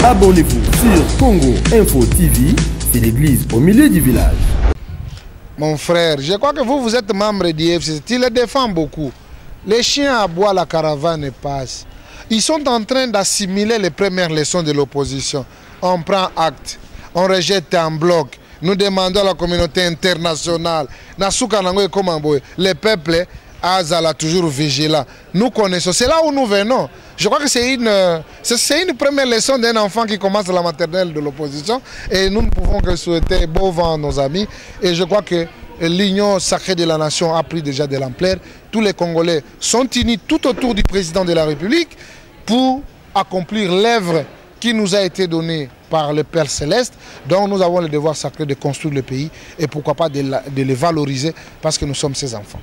Abonnez-vous sur Congo Info TV, c'est l'église au milieu du village. Mon frère, je crois que vous êtes membre d'IFC, tu les défends beaucoup. Les chiens aboient, la caravane passe. Ils sont en train d'assimiler les premières leçons de l'opposition. On prend acte, on rejette en bloc. Nous demandons à la communauté internationale, les peuples, Azala toujours vigilant. Nous connaissons, c'est là où nous venons. Je crois que c'est une première leçon d'un enfant qui commence la maternelle de l'opposition. Et nous ne pouvons que souhaiter bon vent à nos amis. Et je crois que l'union sacrée de la nation a pris déjà de l'ampleur. Tous les Congolais sont unis tout autour du président de la République pour accomplir l'œuvre qui nous a été donnée par le Père Céleste. Donc nous avons le devoir sacré de construire le pays et pourquoi pas de les valoriser parce que nous sommes ses enfants.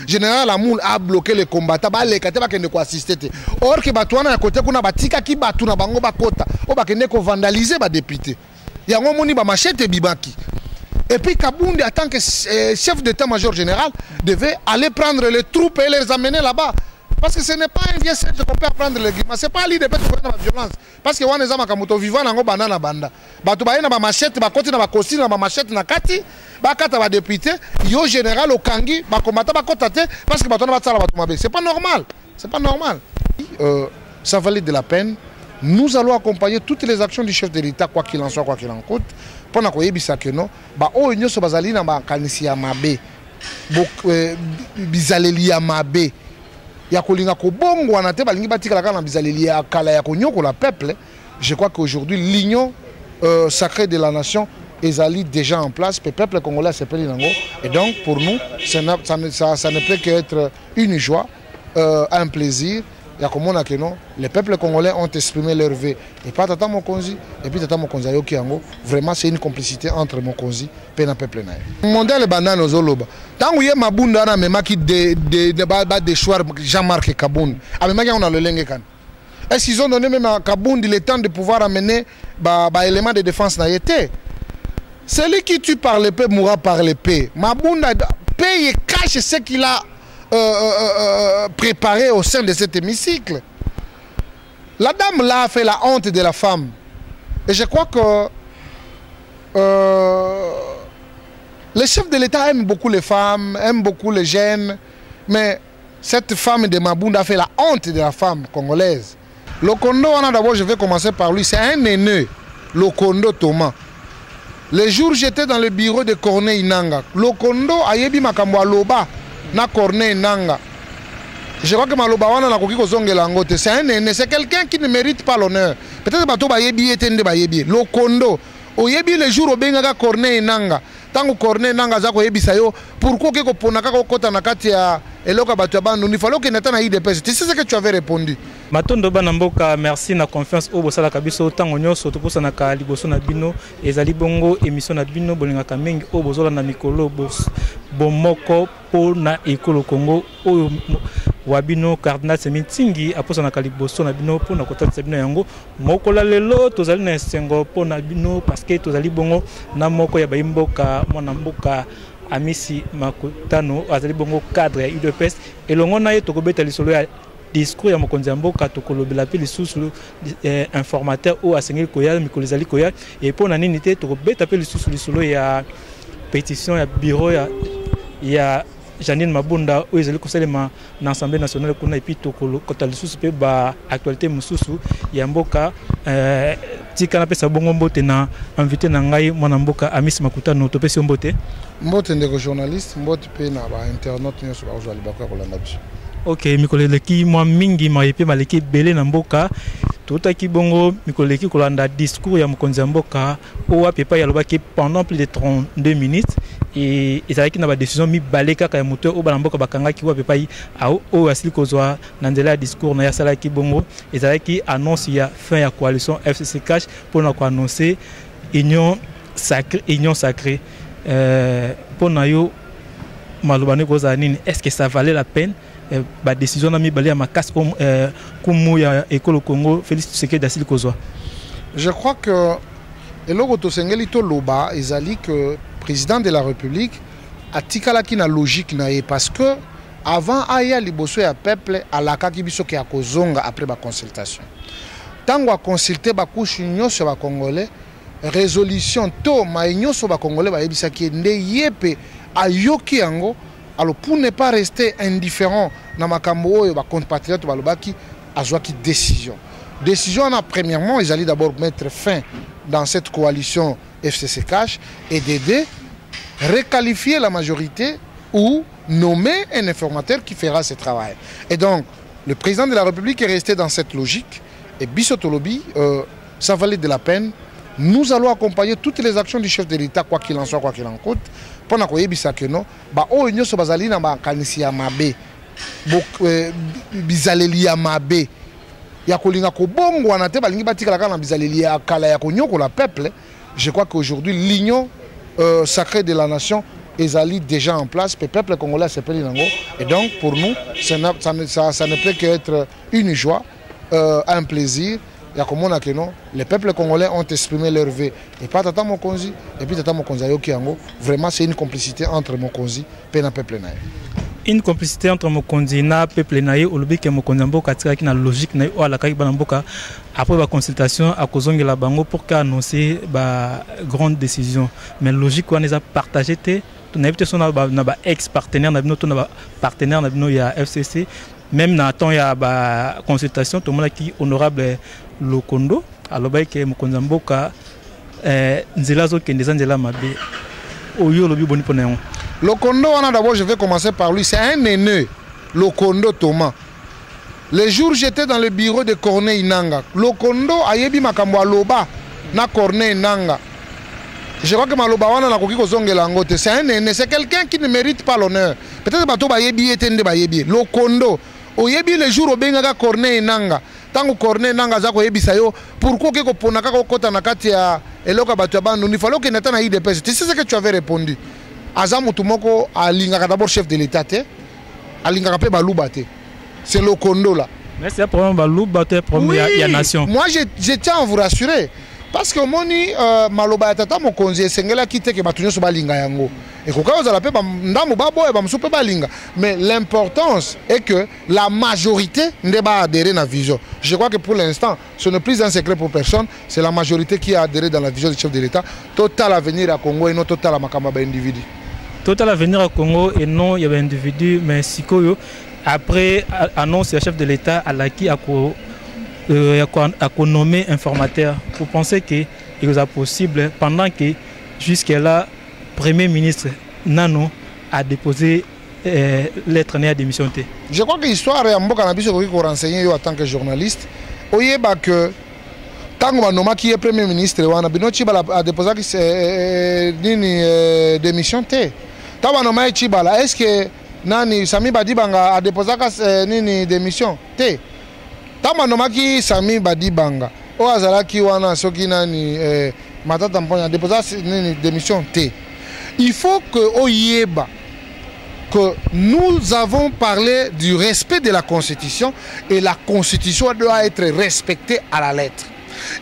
Général Amoul a bloqué les combattants, les combattants qui ne peuvent assister. Or que Batouana à côté qu'on a batika qui batuna bango bakota, on va que vandaliser les députés. Il y a un moni ba machete bibaki. Et puis Kabound, en tant que chef d'état-major général, devait aller prendre les troupes et les amener là-bas. Parce que ce n'est pas un vieux siège qu'on peut apprendre les guimauves. Ce n'est pas l'idée de faire la violence. Parce que les gens qui vivent dans banana banda. Batu baye na ba machette, ba koti na ba kosi na ba machette na kati, ba kata ba député, yo général au kangi, ba combattant ba kotate parce que batu na ba tsala batu mabe. C'est pas normal. C'est pas normal. Ça valait de la peine. Nous allons accompagner toutes les actions du chef de l'État, quoi qu'il en soit, quoi qu'il en coûte. Pendant qu'on yebisa que non, ba o nyo so bazali na ba kanisi ya mabe. Bizaleli ya mabe. Je crois qu'aujourd'hui, l'union sacrée de la nation est déjà en place. Le peuple congolais s'appelle Nango. Et donc, pour nous, ça ne peut qu'être une joie, un plaisir. Les peuples congolais ont exprimé leur vœu. Et pas Tata Mokonzi, et puis Tata Mokonzi Ayoki Yango. Vraiment, c'est une complicité entre Mokonzi et le peuple. Mondial banane aux Oloba. Tant que y Mabunda na mema qui de choix Jean-Marc Kabound. Avec on a le lengekan. Est-ce qu'ils ont donné même à Kabound le temps de pouvoir amener des éléments de défense na yete? Celui qui tue par l'épée mourra par l'épée. Mabunda paye et cache ce qu'il a préparé au sein de cet hémicycle. La dame là a fait la honte de la femme. Et je crois que le chef de l'État aime beaucoup les femmes, aime beaucoup les jeunes. Mais cette femme de Mabunda a fait la honte de la femme congolaise. Lokondo, d'abord je vais commencer par lui, c'est un aîné. Lokondo Thomas. Le jour j'étais dans le bureau de Corneille Nanga. Lokondo a yebi makambo aloba. Na Corneille Nanga. Je crois que Malobawana na koki kozongela ngote. C'est un aîné, c'est quelqu'un qui ne mérite pas l'honneur. Peut-être bato ba yebi etende ba yebi. Lokondo o yebi le jour obenga Corneille Nanga. Tango Corneille Nanga za ko yebisa yo pourquoi ke ko ponaka ko kota na kati ya eloka bato bando ni falo ke natana IDPS. Tu sais ce que tu avais répondu. Matondo Banamboka, merci na confiance au bosala kabiso tango nyoso to posa na ka liboso na bino ezali bongo émission na bino bolinga kamengi o bozola na mikolo bomoko po na ekolo Congo o wabino cardinal Semintingi aposa na ka liboso na bino po na kota bino yango mokola lelo tozali na sengo po na bino parce que tozali bongo na moko ya baimboka mwana mboka Amisi Makutano azali bongo cadre ya UDPS elongo na ye tokobeta lisolo ya discours ya mokonzi ya mboka tokolobela pe lisusu informateur o asengeli koya mikolezali koya et pona nini te tokobeta pe lisusu lisolo ya pétition ya bureau ya Janine Mabunda o ezali kosalema na Assemblée nationale kuna et puis tokota lisusu pe ba actualité mususu ya mboka tika pe sa bongo mbote na invité na ngai mwana mboka Amisi Makutano topesi mbote ndeko journaliste mbote pe na ba internaute nyoso ba ozali bakwa kolanda biso. Ok, mikoleki mwa mingi mayepe maleki belé na mboka totaki bongo mikoleki kolanda discours ya mokonzi ya mboka o apepa ya lobaki pendant plus de 32 minutes et ezalaki na ba décision mi baleka ka ya moto o bana mboka bakangaki o apepa o asili kozwa na nzela ya discours na ya salaki bongo ezalaki annonce ya fin ya coalition FCC Cash pour na ko annoncer union sacrée pour na yo malobane koza nini est-ce que ça valait la peine la décision n'a mis balé à ma casse comme ya école Congo Félix Tshisekedi d'Assili Kozwa. Je crois que le logo Sengelito Loba ezali que président de la République a tikala ki na logique na parce que avant aya liboso ya peuple alaka ki biso ki akozonga après ba consultation. tant qu'on consulter ba couche union sur les Congolais, résolution to ma union sur les Congolais ba yebisa ki nde yepe ayoki yango. Alors pour ne pas rester indifférent dans makambo oyo ba compatriotes ba lobaki azwaki décision. Décision on a premièrement ils allaient d'abord mettre fin dans cette coalition FCC Cash et d'aider requalifier la majorité ou nommer un informateur qui fera ce travail. Et donc, le président de la République est resté dans cette logique. Et Bissotolobi, ça valait de la peine. Nous allons accompagner toutes les actions du chef de l'État, quoi qu'il en soit, quoi qu'il en coûte. Pendant qu'on y ait que non, oh, nous sommes allés dans la Kanisia Mabé, Bizaleli Mabé. Ya kolinga ko bongo wana te balingi batika la kana bizaleli ya kala ya konyoko la peuple. Je crois qu'aujourd'hui l'union sacrée de la nation est déjà en place. Le peuple congolais s'est pris nango. Et donc pour nous, ça ne peut qu'être une joie, un plaisir. Il y a comme on a que non, les peuples congolais ont exprimé leur vœu. Et pas Tata Mokonzi, et puis Tata Mokonzi Yokiango. Vraiment, c'est une complicité entre Mokonzi et le peuple naïe. Une complicité entre Mokonzi et le peuple naïe, au lobby que Mokonzi Mboka tira qui na logique naïe ou à la Kaï Banamboka après la consultation à Kozongi la Bango pour qu'annoncer ba grande décision. Mais logique qu'on les a partagé té, on a évité son ex-partenaire, on a partenaire, on a FCC. Même dans le temps, il y a une consultation, tout le monde qui est honorable Lokondo, alors que Mokonzi Mboka, Nzelazo Kendezanzela Mabé, Oyo Lobi Boni Ponéon. Lokondo, d'abord, je vais commencer par lui. C'est un aîné, Lokondo Thomas. Le jour j'étais dans le bureau de Corneille Nanga, Lokondo a yebi makambo aloba na Corneille Nanga. Je crois que Maloba wana na koki kozongela ngote. C'est un aîné, c'est quelqu'un qui ne mérite pas l'honneur. Peut-être bato ba yebi etende ba yebi. Lokondo o yebi le jour obengaka Corneille Nanga. Tango Corneille Nanga za ko yebisa yo pourquoi ke ko ponaka ko kota na kati ya eloka bato bando ni falo ke nata na IDPS. Tu sais ce que tu avais répondu. Azamu tumoko alingaka d'abord chef de l'état te. Alingaka pe baluba te. C'est Lokondo là. Mais c'est un problème baluba te problème il y a nation. Moi je tiens à vous rassurer. Parce que moni maloba tata mokonzi sengela kite ke batunyo so balinga yango. Et koka ozala pe ndamu babo e bamso pe balinga. Mais l'importance est que la majorité ne va adhérer à la vision. Je crois que pour l'instant, ce n'est plus un secret pour personne, c'est la majorité qui a adhéré dans la vision du chef de l'État. Total avenir à Congo et non total à Makamba individu. Total avenir à Congo et non il y avait individu mais sikoyo après annonce du chef de l'État à la qui a nommer informateur. Vous pensez qu'il est possible pendant que jusque-là, le Premier ministre Nano a déposé lettre à démission. Je crois que l'histoire est en train de renseigner en tant que journaliste. Vous savez que tant que qui est Premier ministre, a déposé démission. Est-ce que Nani Sami Badibanga a déposé démission? Tama nomaki Sami Badibanga o azalaki wana soki nani matata mponya déposer une démission T. Il faut que oyeba que nous avons parlé du respect de la Constitution et la Constitution doit être respectée à la lettre.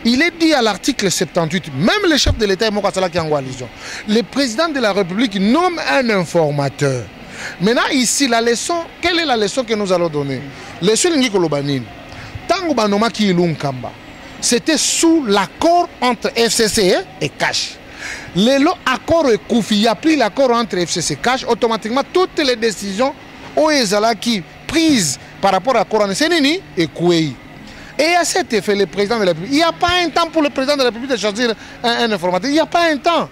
Il est dit à l'article 78, même le chef de l'État est Mokasala qui en allusion. Le président de la République nomme un informateur. Maintenant ici la leçon, quelle est la leçon que nous allons donner? Leçon Lingi Kolobanine. C'était sous l'accord entre FCC et Cash. L'accord est Koufi, il n'y a plus l'accord entre FCC et Cash. Automatiquement, toutes les décisions qui prises par rapport à l'accord entre Sénini et Kouei. Et à cet effet, le président de la République, il n'y a pas un temps pour le président de la République de choisir un informateur. Il n'y a pas un temps.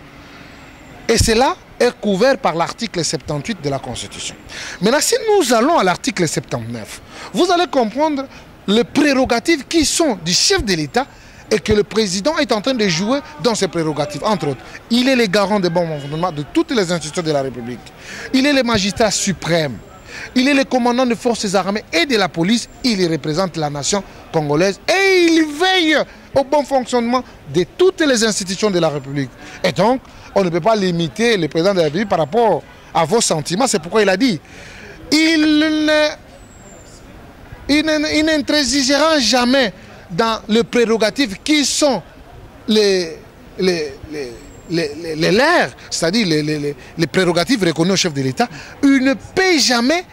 Et cela est couvert par l'article 78 de la Constitution. Maintenant, si nous allons à l'article 79, vous allez comprendre les prérogatives qui sont du chef de l'État et que le président est en train de jouer dans ces prérogatives. Entre autres, il est le garant des bons fonctionnements de toutes les institutions de la République. Il est le magistrat suprême. Il est le commandant des forces armées et de la police. Il représente la nation congolaise et il veille au bon fonctionnement de toutes les institutions de la République. Et donc, on ne peut pas limiter le président de la République par rapport à vos sentiments. C'est pourquoi il a dit il n'intransigera jamais dans les prérogatives qui sont les leurs, c'est-à-dire les prérogatives reconnues au chef de l'État. Il ne peut jamais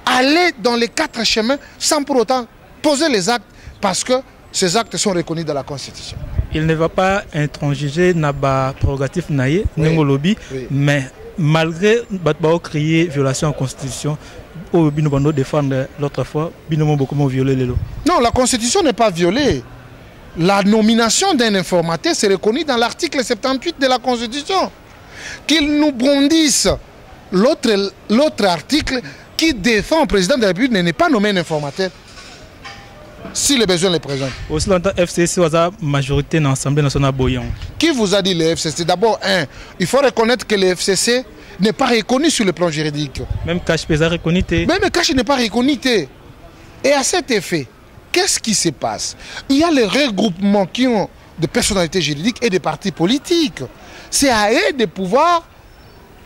aller dans les quatre chemins sans pour autant poser les actes parce que ces actes sont reconnus dans la Constitution. Il ne va pas intransiger na ba prérogatif naïe, lobby, mais malgré batbao crier violation en Constitution, au bino défendre l'autre fois, bino beaucoup violé les lois. Non, la Constitution n'est pas violée. La nomination d'un informateur c'est reconnu dans l'article 78 de la Constitution. Qu'ils nous bondissent l'autre article qui défend le président de la République n'est pas nommé un informateur. Si les besoins les présentent. Aussi longtemps, FCC a la majorité dans l'Assemblée nationale Boyan. Qui vous a dit le FCC? D'abord, il faut reconnaître que le FCC n'est pas reconnu sur le plan juridique. Même Cash Pesa reconnu. Même Cash n'est pas reconnu. Et à cet effet, qu'est-ce qui se passe? Il y a les regroupements qui ont des personnalités juridiques et des partis politiques. C'est à eux de pouvoir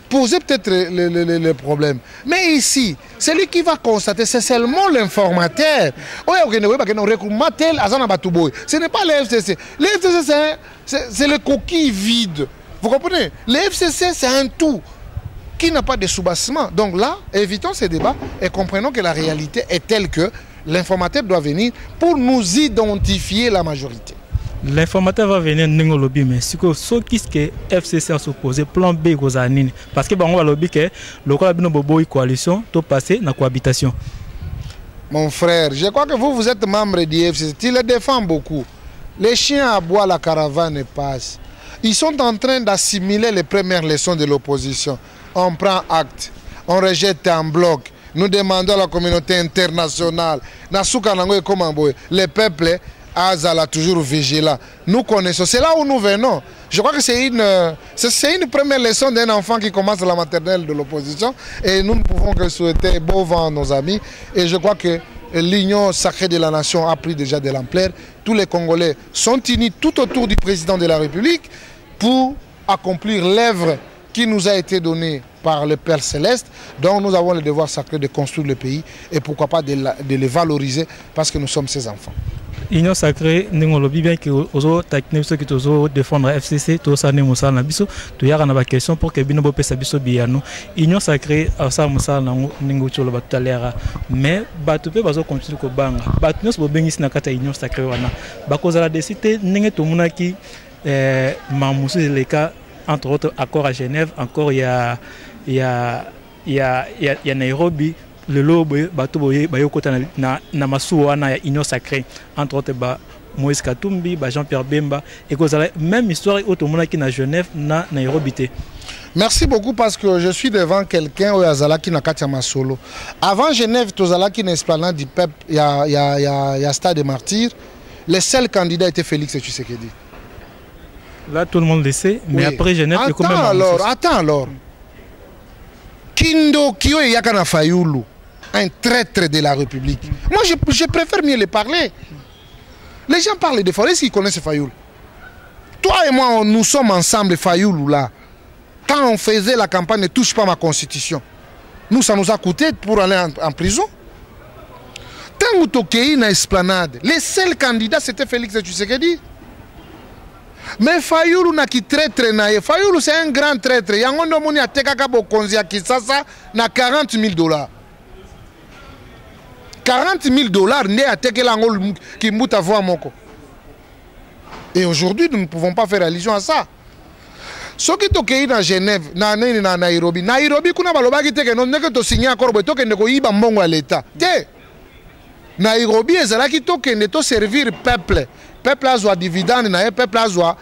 poser peut-être le problème. Mais ici, celui qui va constater, c'est seulement l'informateur. Ce n'est pas le FCC. Le FCC, c'est le coquille vide. Vous comprenez? Le FCC, c'est un tout qui n'a pas de soubassement. Donc là, évitons ces débats et comprenons que la réalité est telle que l'informateur doit venir pour nous identifier la majorité. L'informateur va venir dans le lobby, mais ce qui est que FCC a supposé plan B aux années. Parce que on va lobby que le coalition tout passé dans la cohabitation. Mon frère, je crois que vous êtes membre du FCC. Tu le défends beaucoup. Les chiens aboient, la caravane passe. Ils sont en train d'assimiler les premières leçons de l'opposition. On prend acte, on rejette en bloc. Nous demandons à la communauté internationale, les peuples, Azala toujours vigilant. Nous connaissons, c'est là où nous venons. Je crois que c'est une première leçon d'un enfant qui commence la maternelle de l'opposition. Et nous ne pouvons que souhaiter bon vent à nos amis. Et je crois que l'union sacrée de la nation a pris déjà de l'ampleur. Tous les Congolais sont unis tout autour du président de la République pour accomplir l'œuvre qui nous a été donnée par le Père Céleste. Donc nous avons le devoir sacré de construire le pays et pourquoi pas de les valoriser parce que nous sommes ses enfants. Union sacrée, nous avons bien que nous devons défendre FCC, tout ça nous avons nabiso, tout y a une question pour que bino bopé sabiso biano. Union sacrée, ça musa na ningo cholo batalera, mais batupe bazo continue ko banga. Batnos bo bengisi na kata union sacrée wana. Bakoza la décité ninge to munaki mamusu les cas entre autres accord à Genève, encore il y a Nairobi. Le lobo bato boye bayokota na masuwa na union sacrée entre autres Moïse Katumbi, Jean-Pierre Bemba et même histoire automona qui na Genève na Nairobi. Merci beaucoup parce que je suis devant quelqu'un au Azala qui n'a qu'à solo. Avant Genève, Tozala qui n'esplanade du peuple, il y a Stade des Martyrs. Le seul candidat était Félix Tshisekedi. Là tout le monde le sait, mais oui. Après Genève, il y a quand même attends alors. Kindo Kyo et Yakana Fayoulou, un traître de la République. Moi, je préfère mieux les parler. Les gens parlent de Fayoulou, est-ce qu'ils connaissent Fayoulou? Toi et moi, nous sommes ensemble, Fayoulou, là. Quand on faisait la campagne, ne touche pas ma constitution. Nous, ça nous a coûté pour aller en prison. Tant que tu na esplanade, les seuls candidats, c'était Félix Tshisekedi. Mais Fayoulou n'a qui traître naïe. Fayoulou c'est un grand traître. Yangondo moni a tekaka bokonzi a Kinshasa na $40,000. $40,000 né a tekela ngol ki mbuta voix moko. Et aujourd'hui nous ne pouvons pas faire allusion à ça. Ce qui est dans Genève, na Nairobi. Nairobi kuna balobaki teke non neke to signer accord bo toke ndeko yiba mbongo à l'état. Té. Nairobi ezalaki toke to servir peuple. Peuple a besoin de dividendes, le peuple a besoin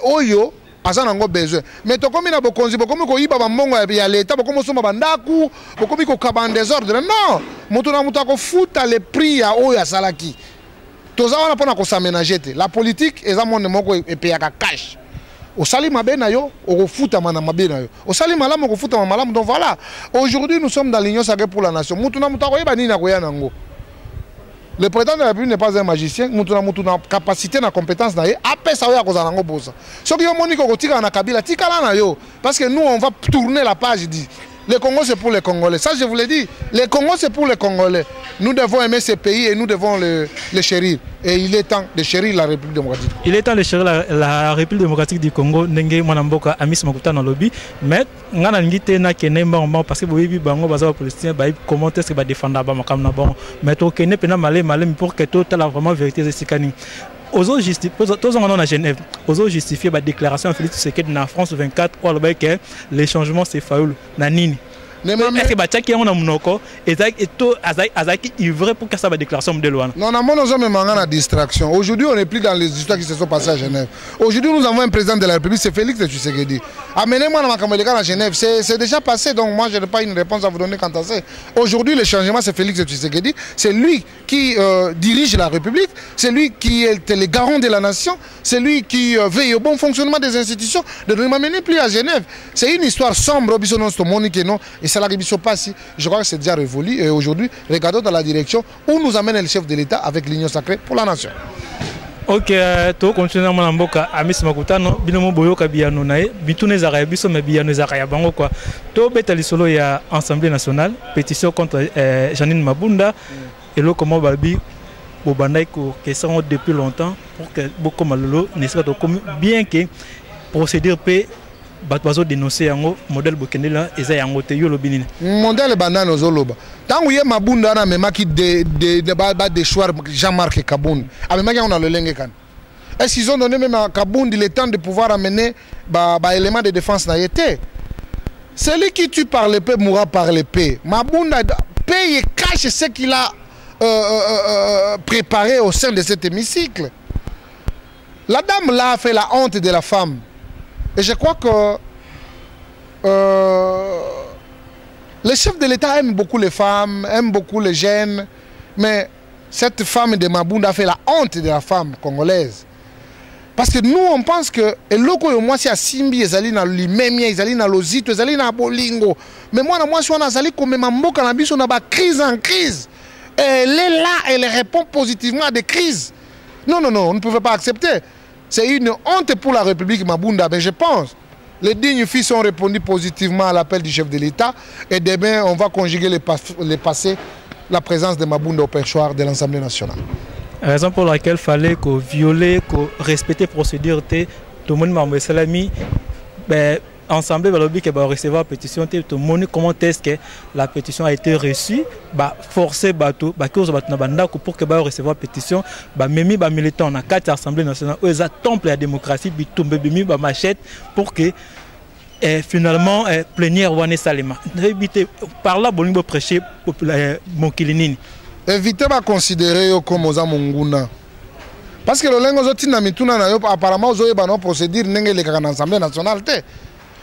oyo, a besoin. Mais tu comme na bokonzi, bokomi ko yiba bambongo ya l'État, bokomi soma bandaku, bokomi ko kaban désordre. Non, mutu na mutu ko futa le prix ya oyo salaki. Toza wana pona ko s'aménager te. La politique eza monde moko epeyaka cash. Au sali mabe na yo, au futa mana mabe na yo. Au sali malamu ko futa malamu. Donc voilà. Aujourd'hui nous sommes dans l'union sacrée pour la nation. Mutu na mutu ko yiba ni na ko ya nango. Le président de la République n'est pas un magicien, nous avons une capacité, une compétence. Après ça, on va faire ça. Ce qui est monique au Kabila, parce que nous, on va tourner la page. Le Congo, c'est pour les Congolais. Ça, je vous l'ai dit. Le Congo, c'est pour les Congolais. Nous devons aimer ce pays et nous devons le chérir. Et il est temps de chérir la République démocratique. Il est temps de chérir la République démocratique du Congo. Ndenge Mwanamboka Amis Makuta dans le lobby. Mais ngana ngite na kene mba parce que boyebi bango baza palestinien ba comment est-ce que ba défendre ba makam na bon. Mais to kene pena malé pour que tout la vraiment vérité de sikani. Ozo justifier tous en Genève. Ozo justifier ba déclaration Félix Tshisekedi na France 24 ou alors que les changements c'est faul na nini. Est-ce que Bachaki on a monoko et tout azaki ivre pour que ça va déclaration de loi. Non, non, nous sommes en distraction. Aujourd'hui, on n'est plus dans les histoires qui se sont passées à Genève. Aujourd'hui, nous avons un président de la République, c'est Félix Tshisekedi. Amenez-moi dans ma caméra à Genève, c'est déjà passé, donc moi je n'ai pas une réponse à vous donner quant à ça. Aujourd'hui, le changement, c'est Félix Tshisekedi. C'est lui qui dirige la République, c'est lui qui est le garant de la nation, c'est lui qui veille au bon fonctionnement des institutions. De ne m'amener plus à Genève. C'est une histoire sombre, et c'est la révision passe. Je crois que c'est déjà révolu. Et aujourd'hui, regardons dans la direction où nous amène le chef de l'État avec l'Union sacrée pour la nation. Ok, to continuer mon amboka Amis Makutano binomo boyoka biano nae bitune za biso me biano za ya bango quoi. To betali solo ya Assemblée nationale pétition contre Janine Mabunda et le comment babi bobandai ko question depuis longtemps pour que beaucoup malolo ne soit comme bien que procédure peut batwazo dénoncer yango modèle bokendela eza yango te yo lobinine modèle banane ozoloba tangu ye Mabunda na memaki de choix Jean-Marc Kabound amemaki on a le lenge kan est-ce qu'ils ont donné même à Kabound le temps de pouvoir amener élément de défense na yete celui qui tue par l'épée mourra par l'épée. Mabunda paye et cache ce qu'il a préparé au sein de cet hémicycle. La dame là a fait la honte de la femme. Et je crois que le chef de l'État aime beaucoup les femmes, aime beaucoup les jeunes, mais cette femme de Mabunda a fait la honte de la femme congolaise. Parce que nous, on pense que le moi c'est à Simbi, ils na Limemia, ils na Lozito, ils na Bolingo. Mais moi, je suis allé comme Mamboka, on a crise en crise. Et elle est là, elle répond positivement à des crises. Non, non, non, on ne pouvait pas accepter. C'est une honte pour la République Mabunda, mais je pense. Les dignes fils ont répondu positivement à l'appel du chef de l'État. Et demain, on va conjuguer les passés, la présence de Mabunda au perchoir de l'Assemblée nationale. Raison pour laquelle il fallait violer, respecter la procédure, tout le monde m'a salami. Ensemble, qui va recevoir la pétition, tout le monde comment est-ce que la pétition a été reçue, forcer bateau, pour que recevoir la pétition, même les militants dans 4 assemblées nationales, ils ont temple la démocratie, ils ont machette pour que finalement plénière wane salema. Par là, on peut prêcher mon kilinini. Évitez de considérer comme aux Monguna. Parce que le lingue apparemment, ils ont procédure dans l'Assemblée nationale.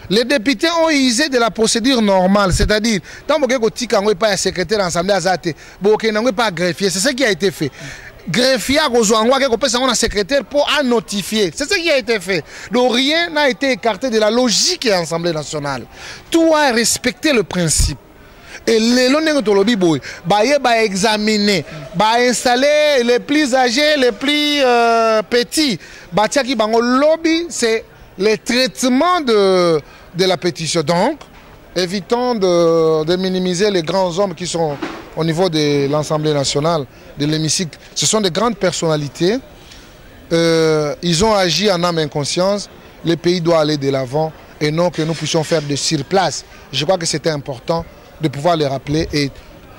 Les députés ont usé de la procédure normale, c'est-à-dire, tant que vous n'avez pas un secrétaire de l'Assemblée, vous n'avez pas greffier. C'est ce qui a été fait. Greffier, vous avez un secrétaire pour notifier. C'est ce qui a été fait. Donc rien n'a été écarté de la logique de l'Assemblée nationale. Tout a respecté le principe. Et les gens examiner, installer les plus âgés, les plus petits. Lobby, c'est le traitement de la pétition. Donc, évitons de minimiser les grands hommes qui sont au niveau de l'Assemblée nationale, de l'hémicycle. Ce sont des grandes personnalités. Ils ont agi en âme et en conscience. Le pays doit aller de l'avant et non que nous puissions faire de surplace. Je crois que c'était important de pouvoir les rappeler et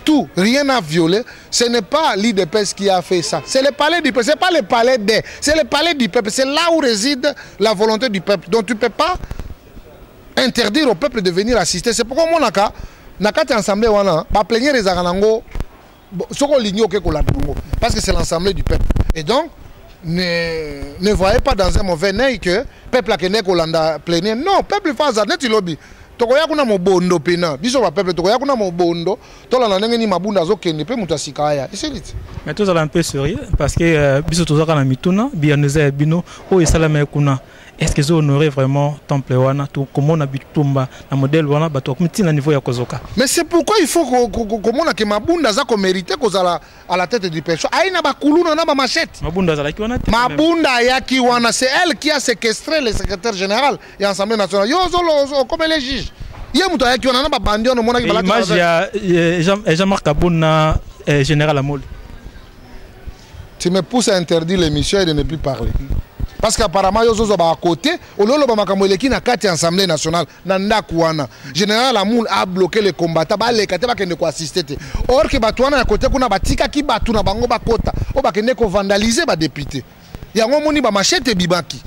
tout, rien à violer. Ce n'est pas l'IDPS qui a fait ça. C'est le palais du peuple. Ce n'est pas le palais des. C'est le palais du peuple. C'est là où réside la volonté du peuple. Donc tu ne peux pas interdire au peuple de venir assister. C'est pourquoi moi, Nakati Assemblée, ma plénière les Aranango, parce que c'est l'Assemblée du peuple. Et donc, ne voyez pas dans un mauvais œil que le peuple a kené Kolanda plénière. Non, le peuple fait ça. Net lobby. Tokoya kuna mobondo pena biso ba peuple tokoya kuna mobondo tola na ndenge ni Mabunda zokende pe mutasikaya iselite mais tous un peu sérieux parce que biso tozaka na mituna bianeza bino o esalama kuna est-ce que vous honorez vraiment temple wana tout comment on habite tumba na modèle wana bato kumtina niveau ya kozoka mais c'est pourquoi il faut comment que Mabunda za ko mériter kozala à la tête du peuple aina ba kuluna na ba machette Mabunda za ki wana Mabunda yaki wana c'est elle qui a séquestré le secrétaire général et l'Assemblée nationale yo zolo comme les juges yemu yaki wana na ba bandi on mona ki balaki image ya Jean-Marc Kabound na général Amol tu me pousses à interdire l'émission et de ne plus parler. Parce qu'apparemment, ils sont à côté. Au lieu de qui n'a qu'à l'Assemblée nationale, Nandakouana. Général Amoun a bloqué les combattants. Les combattants ne peuvent assister. Or que Batouana à côté, qu'on a batika qui battu na bango bakota. Ou bakene ko vandaliser les députés. Il y a un moment où machette et bibaki.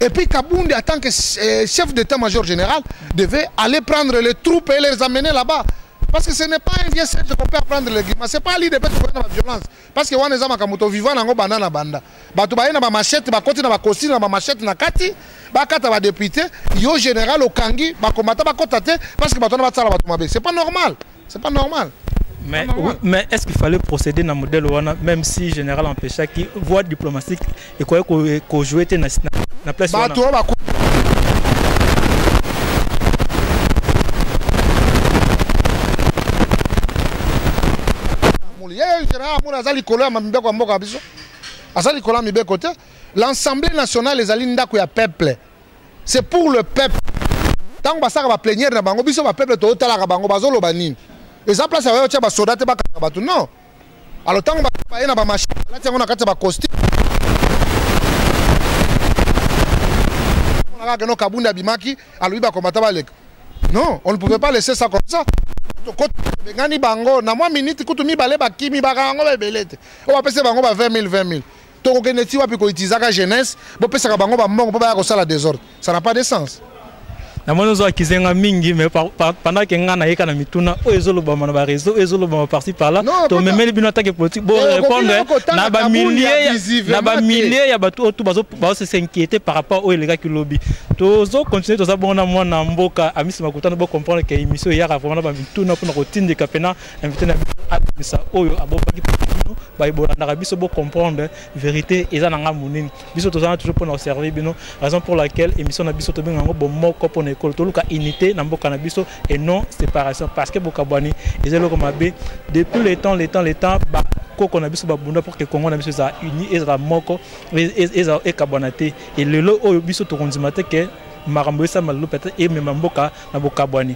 Et puis Kabound, en tant que chef d'état-major général, devait aller prendre les troupes et les amener là-bas. Parce que ce n'est pas un vieux centre qu'on peut prendre les guillemets. Ce n'est pas l'idée de faire la violence. Parce que on est en vivant dans banana banda. Batu ba na ba machette, ba côté na ba costume na ba machette na kati, ba kata ba député, yo général au Kangi, ba combattant ba kotate parce que batu na ba tsala batu mabe. C'est pas normal. C'est pas normal. Mais est-ce qu'il fallait procéder dans le modèle Wana, même si général empêcha qui voie diplomatique et quoi qu'on jouait na place Wana. L'Assemblée nationale les alinda ko ya peuple. C'est pour le peuple. Tant que ça va plénière na bango biso ba peuple to tala ka bango bazolo banini. Et ça place va tia ba soldat ba ka batu non. Alors tant que ba na ba machine là tia on a kata ba costume. On a que no kabunda bimaki alors ba combattre ba lek. Non, on ne pouvait pas laisser ça comme ça. Gani bango na moi minute kutu mi balé ba kimi ba kango ba belete. On va passer bango ba 20 000. Donc on est wapi ko utiliser la jeunesse, bo pesa bango ba mbongo ba ko sala désordre. Ça n'a pas de sens. Na mono zo akizenga mingi mais pendant que ngana yeka na mituna o ezolo ba mana ba réseau ezolo ba parti par là to memeli bino attaque politique bo répondre na ba milliers ya batu otu bazo s'inquiéter par rapport au les gars qui lobby to zo continuer to za bona mwana mboka amisi makutana bo comprendre que émission ya vraiment ba mituna pour ko tinde kapena invité na ça oyo abobaki ba ibona na biso bo comprendre vérité eza na nga munini biso to za toujours pour observer bino raison pour laquelle émission na biso to benga ngo bo moko pour toluka unité na mboka na biso et non séparation parce que bokabwani ezelo komabe depuis le temps ba koko na biso ba bunda pour que Congo na biso za uni ezala moko ezala ekabwanate et lelo oyo biso to konzimate que marambo esa malu peut-être et même mboka na bokabwani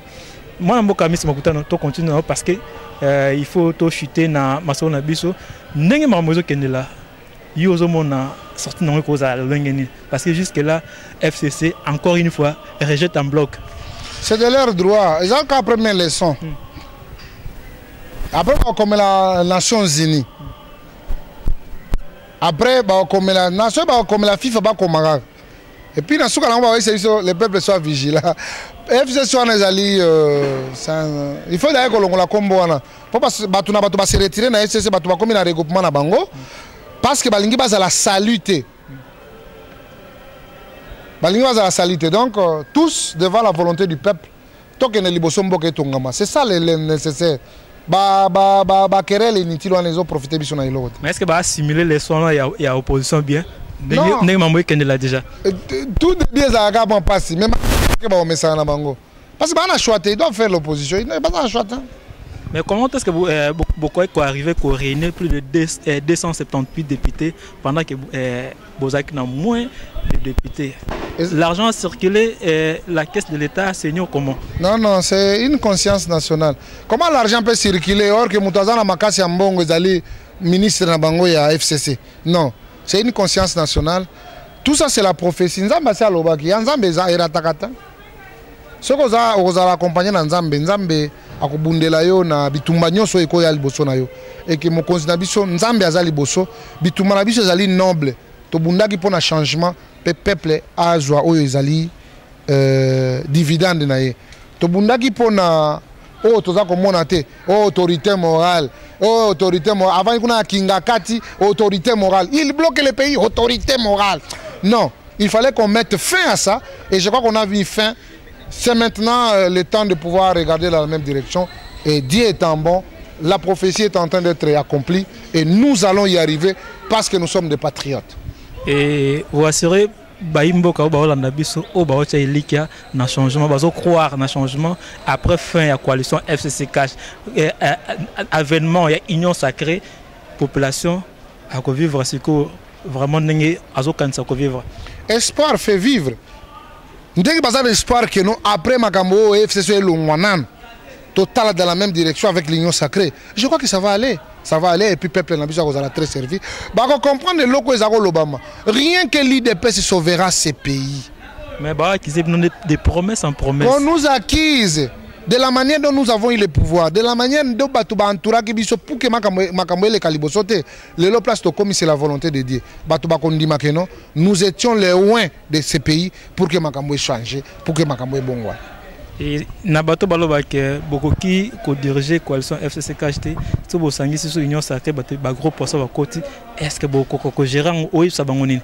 moi na mboka misi makutana to continue parce que il faut to chuter na maso na biso ndenge marambo zo kendela yozo mona sorti non cause à l'engeni parce que jusque là FCC encore une fois rejette en bloc. C'est de leur droit. Ils ont qu'à première leçon. Après comme la Nations Unies. Après comme la nation comme la FIFA ba comme et puis dans ce cas là on va essayer que les peuples soient vigilants. FCC on les alliés il faut d'ailleurs que la combo wana. Pour parce batu na batu ba se retirer na FCC batu ba comme na regroupement na bango. Parce que Balingi base à la saluté. Balingi base à la saluté. Donc, tous devant la volonté du peuple. C'est ça le nécessaire. Ils ont profité de son îlot. Mais est-ce que va assimiler les sons là il y a opposition bien? Non. Déjà. Tout de bien ça a passé. Même parce que ils doivent faire l'opposition. Ils n'ont pas choix. Mais comment est-ce que vous est arrivé à réunir plus de 278 députés pendant que Bozak n'a moins de députés? L'argent a circulé et la caisse de l'État a saigné comment? Non, c'est une conscience nationale. Comment l'argent peut circuler or que Moutazana Makasi Ambongo est ministre de Bango et à FCC? Non, c'est une conscience nationale. Tout ça, c'est la prophétie. Nzamba c'est Alobaki. Nzamba est Ratakata. Ce qu'on a accompagné dans Nzambe, akubundela yo na bitumba nyonso eko ya liboso na yo et que mon konzi na biso nzambe azali boso bitumba na biso ezali noble to bundaki pona changement pe peuple azwa oyo ezali dividende na ye to bundaki pona o toza komona te autorité morale avant kuna kinga kati autorité morale il bloque le pays autorité morale non il fallait qu'on mette fin à ça et je crois qu'on a vu fin. C'est maintenant le temps de pouvoir regarder dans la même direction. Et Dieu étant bon, la prophétie est en train d'être accomplie. Et nous allons y arriver parce que nous sommes des patriotes. Et vous assurez, Baimboka Obaolanda Biso, Obaocha Elikia, na changement, bazo croire na changement après fin de la coalition FCC Cash. Avènement, il y a union sacrée, population à vivre, c'est que vraiment n'engé azo kansa ko vivre. Espoir fait vivre. Nous avons l'espoir que nous, après Makambo et FCC Longwanan, total dans la même direction avec l'union sacrée. Je crois que ça va aller. ça va aller et puis peuple n'a besoin de très servi. Bah comprendre le locaux l'Obama. Rien que l'IDPS sauvera ces pays. Mais bah qu'ils aient des promesses en promesses. On nous acquise de la manière dont nous avons eu le pouvoir, de la manière dont Batouba entoura qui biso pour que makamwe le calibosote, le place to comme c'est la volonté de Dieu. Batouba kondi makeno, nous étions les loin de ces pays pour que makamwe change, pour que makamwe bongwa. Et Nabato Baloba que beaucoup qui co-diriger coalition FCC-KHT, tout beau sangi si union sacrée ba gros poisson va côté. Est-ce que beaucoup gérant ou ça bangonine?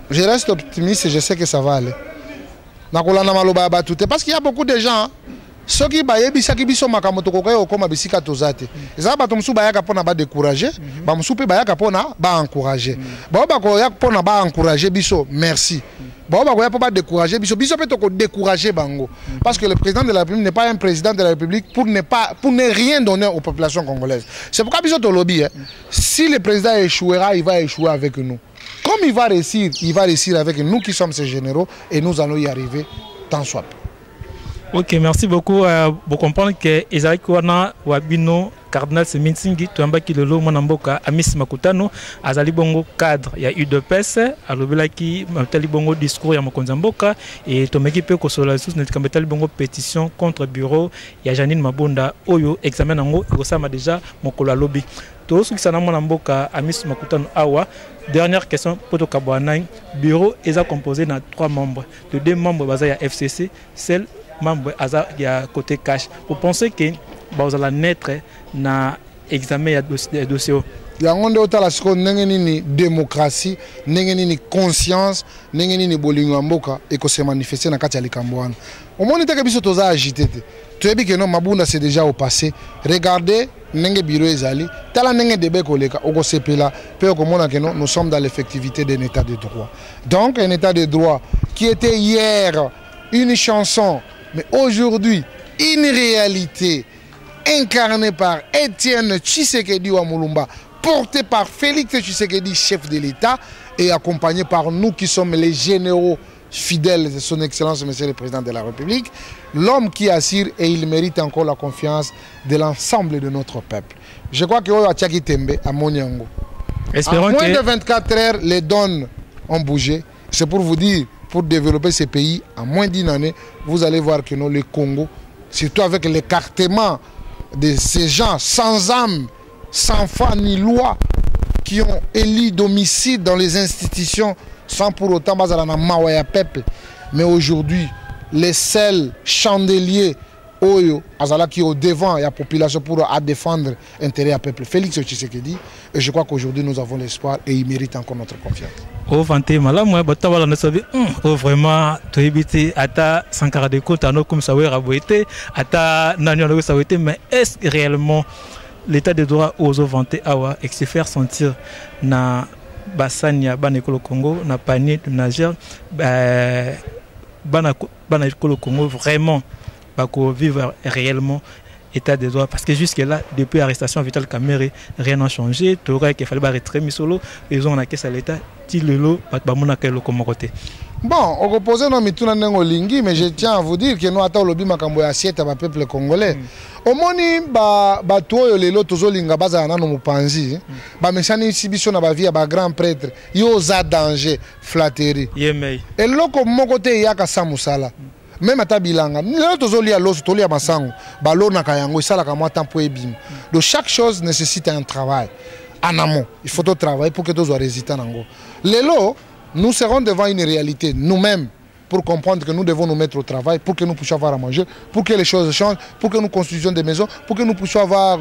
Je reste optimiste et je sais que ça va aller. Nakolana maloba batute parce qu'il y a beaucoup de gens ceux qui baye bisaki biso makamoto kokoyo koma bisika tozate. Ezaba bato musu bayaka pona ba décourager, ba musu pe bayaka pona ba encourager. Ba koya pona ba encourager biso, merci. Ba koya pa ba décourager biso, biso pe to ko décourager bango parce que le président de la République n'est pas un président de la République pour ne rien donner aux populations congolaises. C'est pourquoi biso to lobby si le président échouera, il va échouer avec nous. Comme il va réussir avec nous qui sommes ses généraux et nous allons y arriver tant soit peu. Ok, merci beaucoup. Vous comprenez que Ezali Kouana Wabino Cardinal Seminsingi, Tuambaki Lolo, Monamboka, Amis Makutano, Azali Bongo cadre, il y a eu deux pèses, Alobelaki, Matali Bongo discours, il y a Mokonzamboka, et Tomeki Peko Solasus, Netkambatali Bongo pétition contre bureau, il y a Janine Mabunda, Oyo, examen en haut, Osama déjà, Mokola Lobby. Tous ceux qui sont dans Mboka, Amis Makutano Awa. Dernière question, Poto Kabouanaï, bureau est composé de 3 membres. De 2 membres basés à FCC, seul membre il y a côté cash. Vous pensez que vous allez naître dans l'examen de dossier? Il y a un de démocratie, une conscience, une bolingo mboka et que se manifester dans Katia Likambouane. Au moment où tu es agité, tu as dit que non, Mabunda c'est déjà au passé. Regardez, nenge bureau ezali, tala nenge debe koleka, oko sepela, peu komona que nous sommes dans l'effectivité d'un état de droit. Donc un état de droit qui était hier une chanson, mais aujourd'hui une réalité incarnée par Étienne Tshisekedi Wamulumba, porté par Félix Tshisekedi, chef de l'État, et accompagné par nous qui sommes les généraux fidèles de son Excellence, Monsieur le Président de la République, l'homme qui assure et il mérite encore la confiance de l'ensemble de notre peuple. Je crois que Oyo Tchaki Tembe à Monyango. En moins de 24 heures, les donnes ont bougé. C'est pour vous dire, pour développer ces pays, en moins d'une année, vous allez voir que le Congo, surtout avec l'écartement de ces gens sans âme, sans foi ni loi, qui ont élu d'homicide dans les institutions, sans pour autant Mawaya peuple. Mais aujourd'hui, les seuls chandeliers Oyo, Azala qui est au devant et la population pour défendre l'intérêt du peuple. Félix Tshisekedi, et je crois qu'aujourd'hui nous avons l'espoir et il mérite encore notre confiance. Oh, Vanté, malam, vraiment, tu es ata Sankara de Côte, comme ça, ata Nanyo Sawete, mais est-ce réellement l'état de droit aux vantés awa et se faire sentir na Bassania, Banekolo Congo, na panier de Niger, Banekolo Congo vraiment vivre réellement état de droit parce que jusque là depuis l'arrestation Vital Kamerhe rien n'a changé. Tu aurais qu'il fallait arrêter Misolo ils ont acquis à l'état tilelo bamona kelo comme côté. Bon, on repose non mituna nengo lingi mais je tiens à vous dire que nous attend lobi makambo ya assiette ba peuple congolais. Omoni ba toyo lelo tozolinga baza na no mupanzi ba mesani sibiso na ba via ba grand prêtre yo za danger flatterie. Yemei. Et loko mokote yaka samusala. Même à Tabilanga, nous avons masango, balona kayango, ça la kamwa tempo ebim. Donc chaque chose nécessite un travail en amont. Il faut travailler pour que tout soit résistant. Lelo, nous serons devant une réalité nous-mêmes pour comprendre que nous devons nous mettre au travail, pour que nous puissions avoir à manger, pour que les choses changent, pour que nous construisions des maisons, pour que nous puissions avoir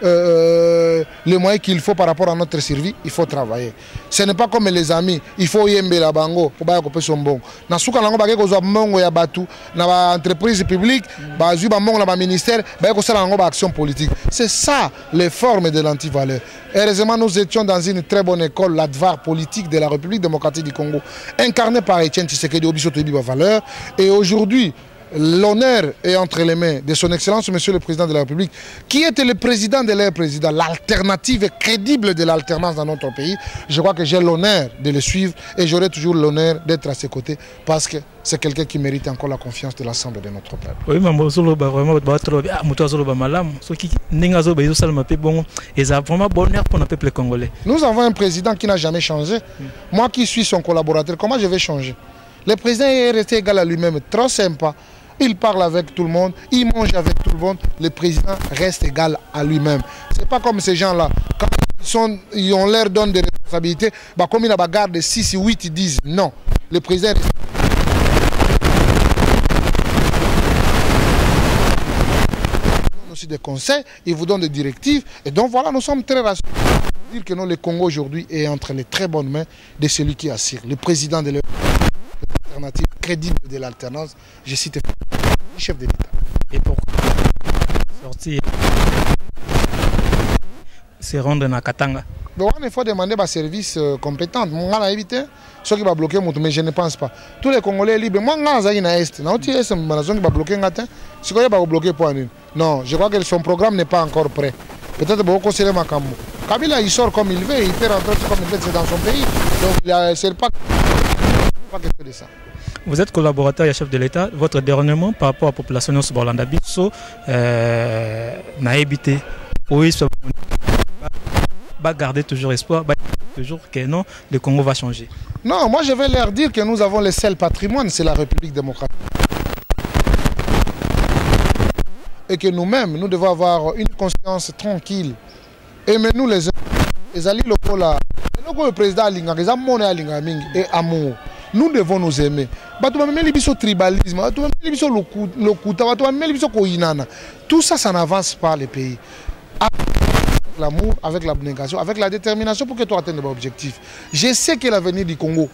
les moyens qu'il faut par rapport à notre survie. Il faut travailler. Ce n'est pas comme les amis, il faut yembe la bango, pour pas couper son bon. Na souka lango bagé ko zo mongo ya batu, na entreprise publique, ba zu ba mongo na ba ministère, ba ko sala lango ba action politique. C'est ça les formes de l'antivaleur. Heureusement, nous étions dans une très bonne école, l'ADVAR politique de la République démocratique du Congo, incarnée par Etienne Tshisekedi Obiso Toyebi Valeur. Et aujourd'hui, l'honneur est entre les mains de son Excellence, Monsieur le Président de la République, qui était le président de leur président, l'alternative crédible de l'alternance dans notre pays. Je crois que j'ai l'honneur de le suivre et j'aurai toujours l'honneur d'être à ses côtés parce que c'est quelqu'un qui mérite encore la confiance de l'ensemble de notre peuple. Oui, mais vraiment, bonheur pour le peuple congolais. Nous avons un président qui n'a jamais changé. Moi qui suis son collaborateur, comment je vais changer? Le président est resté égal à lui-même, trop sympa. Il parle avec tout le monde, il mange avec tout le monde. Le président reste égal à lui-même. Ce n'est pas comme ces gens-là. Quand on leur donne des responsabilités, bah, comme il a bagarre de 6, 8, ils disent non. Le président reste aussi des conseils, il vous donne des directives. Et donc voilà, nous sommes très rassurés. Dire que non, le Congo aujourd'hui est entre les très bonnes mains de celui qui assure, le président de l'alternative crédible de l'alternance. Je cite le chef de l'État. Et pourquoi sortir se rendre dans Katanga? Donc, il faut demander des services compétents. Moi, on a évité ceux qui vont bloquer, mais je ne pense pas. Tous les Congolais libres, moi, je suis à l'Est. Je qui va bloquer, c'est quoi qui va bloquer pour nous? Non, je crois que son programme n'est pas encore prêt. Peut-être beaucoup considérer Makambo. Kabila, il sort comme il veut, il peut rentrer comme il veut, c'est dans son pays. Donc, c'est pas que de ça. Vous êtes collaborateur et chef de l'État. Votre dernièrement par rapport à la population de Borlanda Bisso n'a évité. Oui, garder toujours espoir, toujours que non, le Congo va changer. Non, moi je vais leur dire que nous avons le seul patrimoine, c'est la République démocratique. Et que nous-mêmes, nous devons avoir une conscience tranquille. Aimez-nous les alliés locaux là. Le président Alinga, les amons et amour. Nous devons nous aimer. Tribalisme, tout ça, ça n'avance pas les pays. Avec l'amour, avec l'abnégation, avec la détermination pour que tu atteignes vos objectifs. Je sais que l'avenir du Congo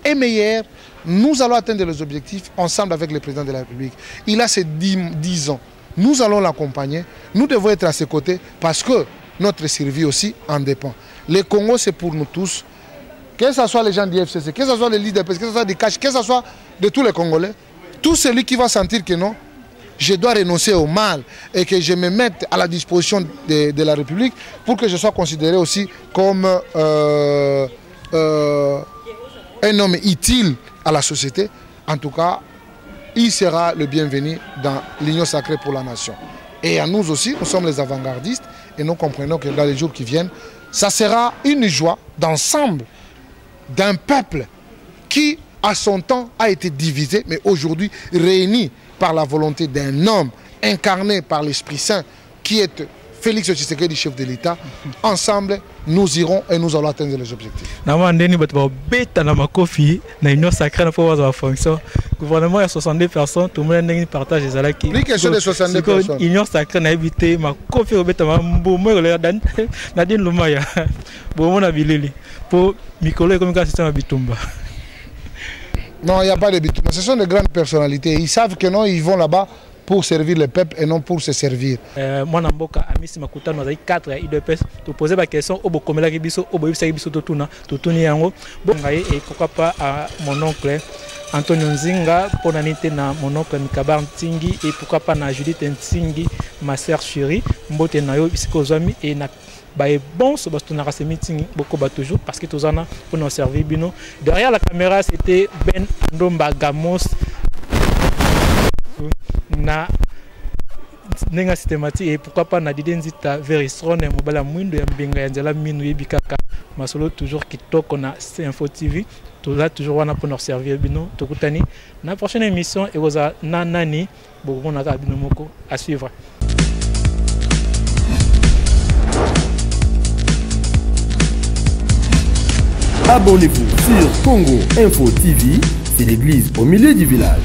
est meilleur. Nous allons atteindre les objectifs ensemble avec le président de la République. Il a ses 10 ans. Nous allons l'accompagner. Nous devons être à ses côtés parce que notre survie aussi en dépend. Le Congo, c'est pour nous tous. Que ce soit les gens du FCC, que ce soit les leaders, que ce soit des caches, que ce soit de tous les Congolais, tout celui qui va sentir que non, je dois renoncer au mal et que je me mette à la disposition de la République pour que je sois considéré aussi comme un homme utile à la société. En tout cas, il sera le bienvenu dans l'Union sacrée pour la nation. Et à nous aussi, nous sommes les avant-gardistes et nous comprenons que dans les jours qui viennent, ça sera une joie d'ensemble d'un peuple qui, à son temps, a été divisé, mais aujourd'hui réuni par la volonté d'un homme incarné par l'Esprit Saint, qui est Félix Tshisekedi, chef de l'État. Ensemble, nous irons et nous allons atteindre les objectifs. Le gouvernement a 62 personnes, tout le monde partage les alaki. Plus question de 62 personnes. L'Union sacrée n'a évité ma coffee au bêta, Nadine Lumaya, Bomona Bilili, pour Mikolo et comme système à Bitumba. Non, il n'y a pas de Bitumba. Ce sont de grandes personnalités. Ils savent que non, ils vont là-bas pour servir le peuple et non pour se servir. Moi, Namboka, Amici Makuta, nous avons 4 IDPS. Tu posais la question, au Bokomela Gibiso, au Boïsa Gibiso Totuna, Totuni Yango. Bon, et pourquoi pas à mon oncle Antonio Nzinga, pour n'aniter na mon oncle Mikabar Ntingi, et pourquoi pas na Judith Ntingi, ma sœur chérie, Mbote Nayo, Bisikozomi, et na. Bon, ce que meeting beaucoup toujours parce que tous en a pour nous servir bino. Derrière la caméra, c'était Ben Ndomba Gamos na nenga systématique et pourquoi pas na didenzita Verisron et mobala mwindo ya mbenga ya njala minu yebikaka masolo toujours kitoko na Info TV tout là toujours wana pour nous servir bino tokutani na prochaine émission et oza na nani beaucoup na ka bino moko à suivre. Abonnez-vous sur Congo Info TV, c'est l'église au milieu du village.